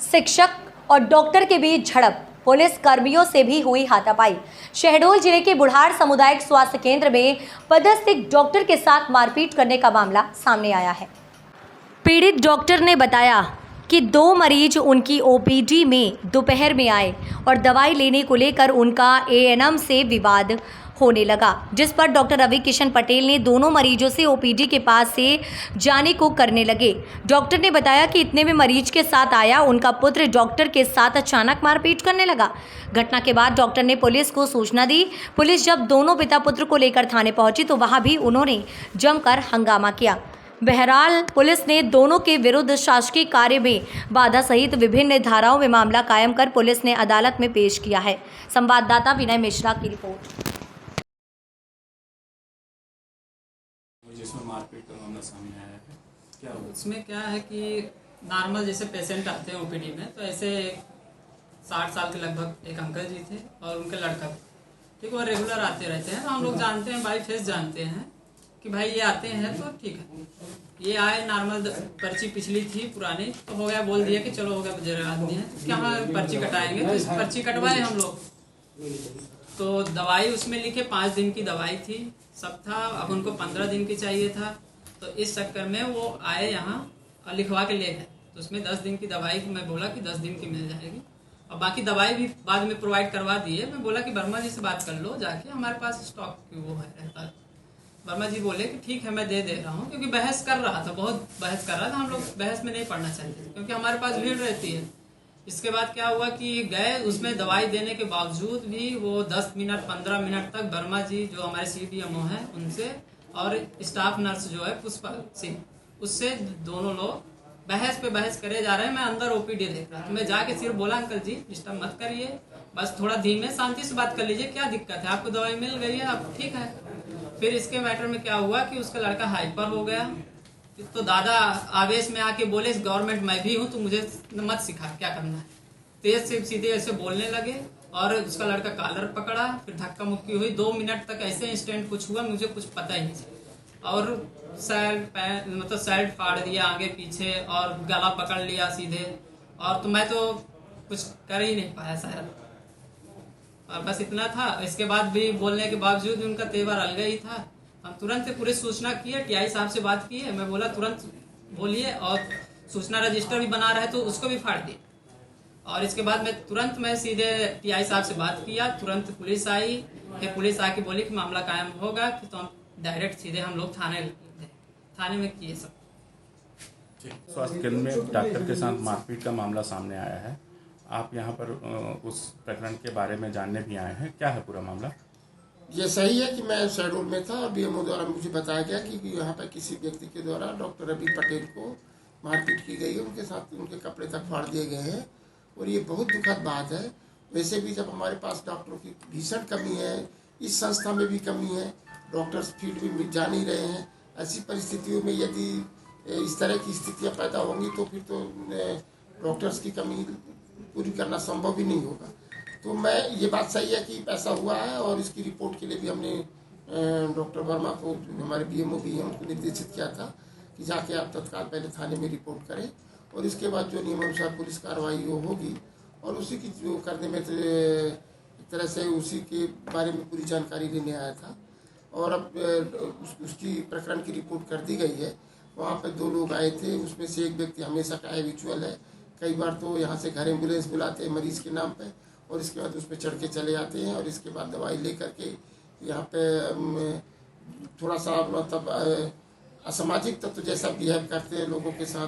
शिक्षक और डॉक्टर के बीच झड़प, पुलिस कर्मियों से भी हुई हाथापाई। शहडोल जिले के बुढ़ार सामुदायिक स्वास्थ्य केंद्र में पदस्थ एक डॉक्टर के साथ मारपीट करने का मामला सामने आया है। पीड़ित डॉक्टर ने बताया कि 2 मरीज उनकी ओपीडी में दोपहर में आए और दवाई लेने को लेकर उनका एएनएम से विवाद होने लगा, जिस पर डॉक्टर रवि किशन पटेल ने दोनों मरीजों से ओपीडी के पास से जाने को करने लगे। डॉक्टर ने बताया कि इतने में मरीज के साथ आया उनका पुत्र डॉक्टर के साथ अचानक मारपीट करने लगा। घटना के बाद डॉक्टर ने पुलिस को सूचना दी। पुलिस जब दोनों पिता पुत्र को लेकर थाने पहुंची तो वहां भी उन्होंने जमकर हंगामा किया। बहरहाल पुलिस ने दोनों के विरुद्ध शासकीय कार्य में बाधा सहित विभिन्न धाराओं में मामला कायम कर पुलिस ने अदालत में पेश किया है। संवाददाता विनय मिश्रा की रिपोर्ट। जिसमें मारपीट का मामला सामने आया है, क्या हुआ? उसमें क्या है कि नॉर्मल जैसे पेशेंट आते हैं ओपीडी में, तो ऐसे 60 साल के लगभग एक अंकल जी थे और उनके लड़का, ठीक, वो रेगुलर आते रहते हैं। तो हम लोग जानते हैं, बाई फेस जानते हैं कि भाई ये आते हैं, तो ठीक है। ये आए, नॉर्मल पर्ची पिछली थी पुरानी, तो हो गया, बोल दिया कि चलो हो गया, बुजुर्ग आदमी है तो क्या पर्ची कटाएंगे, तो इस पर्ची कटवाए हम लोग। तो दवाई उसमें लिखे 5 दिन की दवाई थी, सब था। अब उनको 15 दिन की चाहिए था, तो इस चक्कर में वो आए यहाँ और लिखवा के ले गए। तो उसमें 10 दिन की दवाई मैं बोला कि 10 दिन की मिल जाएगी, और बाकी दवाई भी बाद में प्रोवाइड करवा दिए। मैं बोला कि वर्मा जी से बात कर लो जाके, हमारे पास स्टॉक की वो है रहता है। वर्मा जी बोले कि ठीक है, मैं दे रहा हूँ, क्योंकि बहस कर रहा था, बहुत बहस कर रहा था। हम लोग बहस में नहीं पड़ना चाहते क्योंकि हमारे पास भीड़ रहती है। इसके बाद क्या हुआ कि गए, उसमें दवाई देने के बावजूद भी वो 10 मिनट 15 मिनट तक वर्मा जी जो हमारे CDMO हैं उनसे और स्टाफ नर्स जो है पुष्पा सिंह, उससे दोनों लोग बहस पे बहस करे जा रहे हैं। मैं अंदर ओपीडी देख रहा था, मैं जाके सिर्फ बोला अंकल जी डिस्टर्ब मत करिए, बस थोड़ा धीमे शांति से बात कर लीजिए, क्या दिक्कत है, आपको दवाई मिल गई है, आप ठीक है। फिर इसके मैटर में क्या हुआ कि उसका लड़का हाइपर हो गया। तो दादा आवेश में आके बोले गवर्नमेंट मैं भी हूँ, तो मुझे मत सिखा क्या करना है। तेज से सीधे ऐसे बोलने लगे और उसका लड़का कॉलर पकड़ा, फिर धक्का मुक्की हुई। 2 मिनट तक ऐसे इंस्टेंट कुछ हुआ, मुझे कुछ पता ही नहीं। और शर्ट फाड़ दिया आगे पीछे और गला पकड़ लिया सीधे, और तो मैं तो कुछ कर ही नहीं पाया शायद, और बस इतना था। इसके बाद भी बोलने के बावजूद उनका तेवर अलग ही था। हम तुरंत पूरी सूचना किए, TI साहब से बात की है, मैं बोला तुरंत बोलिए, और सूचना रजिस्टर भी बना रहे तो उसको भी फाड़ दिए। और इसके बाद मैं सीधे TI साहब से बात किया, तुरंत पुलिस आई। फिर पुलिस आके बोली कि मामला कायम होगा, कि तो हम डायरेक्ट सीधे हम लोग थाने में किए सब। स्वास्थ्य केंद्र में डॉक्टर के साथ मारपीट का मामला सामने आया है। आप यहाँ पर उस प्रकरण के बारे में जानने भी आए हैं, क्या है पूरा मामला? ये सही है कि मैं शहडोल में था और BMO द्वारा मुझे बताया गया कि यहाँ पर किसी व्यक्ति के द्वारा डॉक्टर रवि पटेल को मारपीट की गई है, उनके साथ उनके कपड़े तक फाड़ दिए गए हैं, और ये बहुत दुखद बात है। वैसे भी जब हमारे पास डॉक्टरों की भीषण कमी है, इस संस्था में भी कमी है, डॉक्टर्स फील्ड में जा नहीं रहे हैं, ऐसी परिस्थितियों में यदि इस तरह की स्थितियाँ पैदा होंगी तो फिर तो डॉक्टर्स की कमी पूरी करना संभव ही नहीं होगा। तो मैं ये बात सही है कि ऐसा हुआ है, और इसकी रिपोर्ट के लिए भी हमने डॉक्टर वर्मा को, हमारे BMO भी हैं, उनको निर्देशित किया था कि जाके आप तत्काल पहले थाने में रिपोर्ट करें, और इसके बाद जो नियमानुसार पुलिस कार्रवाई होगी, और उसी की जो करने में एक तरह से उसी के बारे में पूरी जानकारी लेने आया था। और अब उसकी प्रकरण की रिपोर्ट कर दी गई है। वहाँ पर 2 लोग आए थे, उसमें से एक व्यक्ति हमेशा का हैबिचुअल है, कई बार तो यहाँ से घर एम्बुलेंस बुलाते हैं मरीज़ के नाम पे, और इसके बाद उस पर चढ़ के चले जाते हैं, और इसके बाद दवाई ले करके यहाँ पे थोड़ा सा मतलब असामाजिक तत्व जैसा बिहेव करते हैं, लोगों के साथ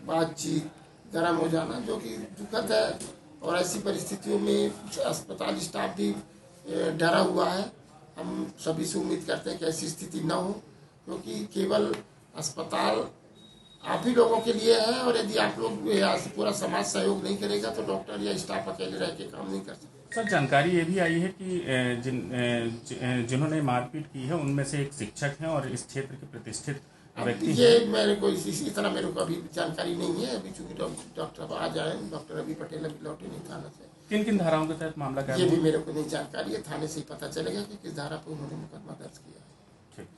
बातचीत, गर्म हो जाना, जो कि दुखद है। और ऐसी परिस्थितियों में अस्पताल स्टाफ भी डरा हुआ है। हम सभी से उम्मीद करते हैं कि ऐसी स्थिति न हो, क्योंकि केवल अस्पताल आप ही लोगों के लिए है, और यदि आप लोग पूरा समाज सहयोग नहीं करेगा तो डॉक्टर या स्टाफ अकेले रह के काम नहीं कर सकते। सर, जानकारी ये भी आई है कि जिन्होंने मारपीट की है उनमें से एक शिक्षक हैं और इस क्षेत्र के प्रतिष्ठित व्यक्ति ये मेरे को इतना मेरे को अभी जानकारी नहीं है। अभी चूंकि डॉक्टर आ जाए, डॉक्टर रवि पटेल अभी लौटे नहीं थाना से। किन किन धाराओं के तहत मामला ये भी मेरे को नहीं जानकारी है, थाने से ही पता चलेगा कि किस धारा पर उन्होंने मुकदमा दर्ज किया है।